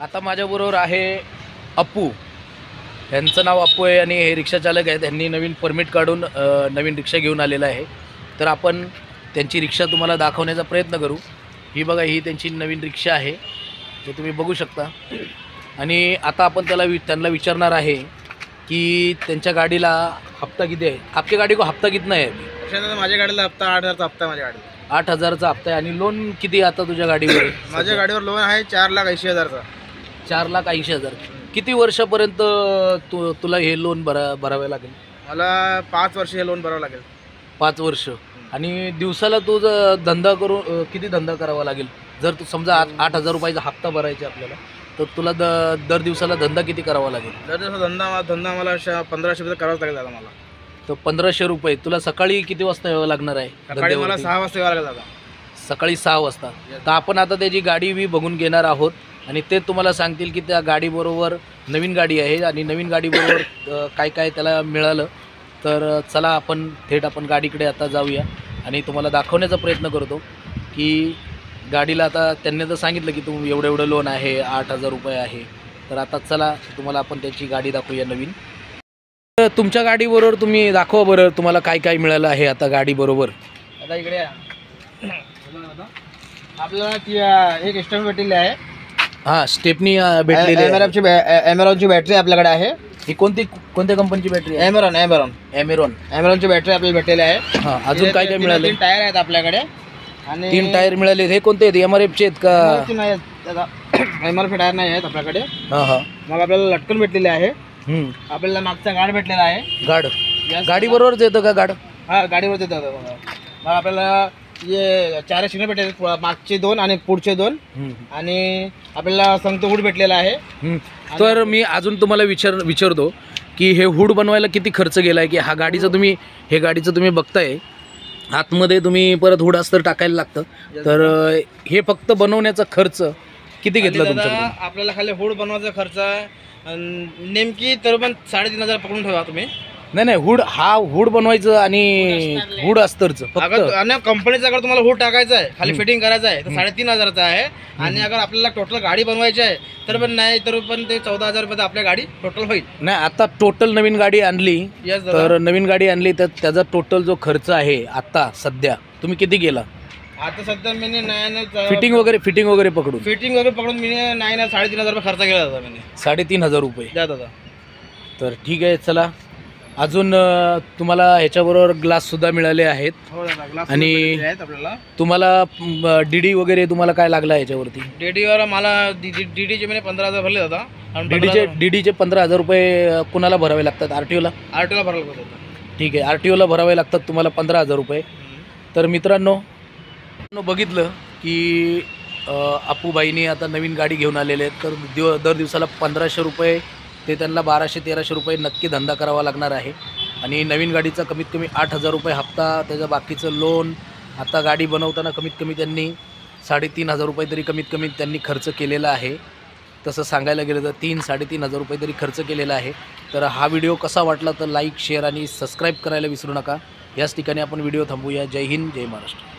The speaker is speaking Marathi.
आता माझ्याबरोबर आहे अप्पू. यांचं नाव अप्पू आहे आणि हे रिक्षा चालक आहेत. त्यांनी नवीन परमिट काढून नवीन रिक्षा घेऊन आलेला आहे. तर आपण त्यांची रिक्षा तुम्हाला दाखवण्याचा प्रयत्न करू. ही बघा, ही त्यांची नवीन रिक्षा आहे जे तुम्ही बघू शकता. आणि आता आपण त्यांना विचारणार आहे की त्यांच्या गाडीला हप्ता किती आहे. आपल्या गाडी को हप्ता कितना आहे? माझ्या गाडीला हप्ता 8,000चा हप्ता. माझ्या गाडीला 8,000चा हप्ता आहे. आणि लोन किती आहे आता तुझ्या गाडीवर? माझ्या गाडीवर लोन आहे 4,80,000चा. 4,80,000. किती वर्षापर्यंत तुला हे लोन भरावे लागेल? मला 5 वर्ष हे लोन भरावं लागेल. 5 वर्ष. आणि दिवसाला तुझा धंदा करून किती धंदा करावा लागेल? जर तू समजा 8,000 रुपयाचा हप्ता भरायचा आपल्याला, तर तुला दर दिवसाला धंदा किती करावा लागेल? दर दिवसा धंदा मला 1,500 रुपये करावाच लागेल दादा मला. तर 1,500 रुपये. तुला सकाळी किती वाजता यावं लागणार आहे? सकाळी मला 6 वाजता यावं लागेल दादा. सकाळी 6 वाजता. तर आपण आता त्याची गाडी बी बघून घेणार आहोत आणि ते तुम्हाला सांगतील की त्या गाडीबरोबर, नवीन गाडी आहे आणि नवीन गाडीबरोबर काय काय त्याला मिळालं. तर चला आपण थेट गाडीकडे आता जाऊया आणि तुम्हाला दाखवण्याचा प्रयत्न करतो की गाडीला आता त्यांनी तर सांगितलं की तू एवढं लोन आहे, 8,000 रुपये आहे. तर आता चला तुम्हाला आपण त्याची गाडी दाखवूया नवीन. तर तुमच्या गाडीबरोबर तुम्ही दाखवा बरं, तुम्हाला काय काय मिळालं आहे आता गाडीबरोबर. आता इकडे आपल्याला ती एक एक्स्ट्रा भेटलेली आहे. हां, स्टेपनी भेटलेली आहे. एमेरॉनची बॅटरी आपल्याकडे आहे. ही कोणत्या कंपनीची बॅटरी आहे? एमेरॉनची बॅटरी आपल्याला भेटलेली आहे. हां, अजून काय काय मिळाले? 3 टायर आहेत आपल्याकडे आणि 3 टायर मिळाले. हे कोणते आहेत? MRFचे आहेत का? नाही आहेत, MRF टायर नाही आहेत आपल्याकडे. हां हां. मग आपल्याला लटकन भेटलेले आहे. आपल्याला मागचा गाड भेटलेला आहे. गाड गाडीबरोबरच येतं का गाड? हा, गाडीवरच येतं. मग आपल्याला हे 4 शिंगे भेटले, मागचे 2 आणि पुढचे 2. आणि आपल्याला संगतो हुड भेटलेला आहे. तर मी अजून तुम्हाला विचारतो की हे हुड बनवायला किती खर्च गेला आहे? की हे गाडीचं तुम्ही बघताय, आतमध्ये तुम्ही परत हुड अस्तर टाकायला लागतं. तर हे फक्त बनवण्याचा खर्च किती घेतला तुमच्याकडून? आपल्याला खाली हुड बनवायचा खर्च नेमकी तर पण 3,500 पकडून ठेवा तुम्ही. नाही, हुड बनवायचं आणि हुड अस्तरचं फक्त. कंपनीचा अगर तुम्हाला हुड टाकायचा आहे, खाली फिटिंग करायचं आहे, तर 3,500चा आहे. आणि अगर आपल्याला टोटल गाडी बनवायची आहे तर पण नाही, तर पण ते 14,000 रुपये आपल्या गाडी टोटल होईल. नाही, आता टोटल नवीन गाडी आणली, तर नवीन गाडी आणली तर त्याचा टोटल जो खर्च आहे आता सध्या तुम्ही किती गेला? आता सध्या मी फिटिंग वगैरे पकडून मी 3,500 रुपये खर्च केला होता. 3,500 रुपये द्या दादा. तर ठीक आहे, चला. अजून तुम्हाला ह्याच्याबरोबर ग्लाससुद्धा मिळाले आहेत. आणि तुम्हाला डीडी वगैरे तुम्हाला काय लागला याच्यावरती? डीडीवर मला डीडीचे मी 15,000 भरले होता. डीडीचे 15,000 रुपये कुणाला भरावे लागतात? आरटीओला भरायला होतं. ठीक आहे, आरटीओला भरावे लागतात तुम्हाला 15,000 रुपये. तर मित्रांनो, बघितलं की अप्पूबाईंनी आता नवीन गाडी घेऊन आलेले आहेत. तर दर दिवसाला 1,500 रुपये ते त्यांना 1,200-1,300 रुपये नक्की धंदा करावा लागणार आहे. आणि नवीन गाडीचा कमीत कमी 8,000 रुपये हप्ता, त्याचं बाकीचं लोन. आता गाडी बनवताना कमीत कमी त्यांनी 3,500 रुपये तरी कमीत कमी त्यांनी खर्च केलेला आहे. तसं सांगायला गेलं तर 3,000-3,500 रुपये तरी खर्च केलेला आहे. तर हा व्हिडिओ कसा वाटला तर लाईक, शेअर आणि सबस्क्राईब करायला विसरू नका. याच ठिकाणी आपण व्हिडिओ थांबूया. जय हिंद, जय महाराष्ट्र.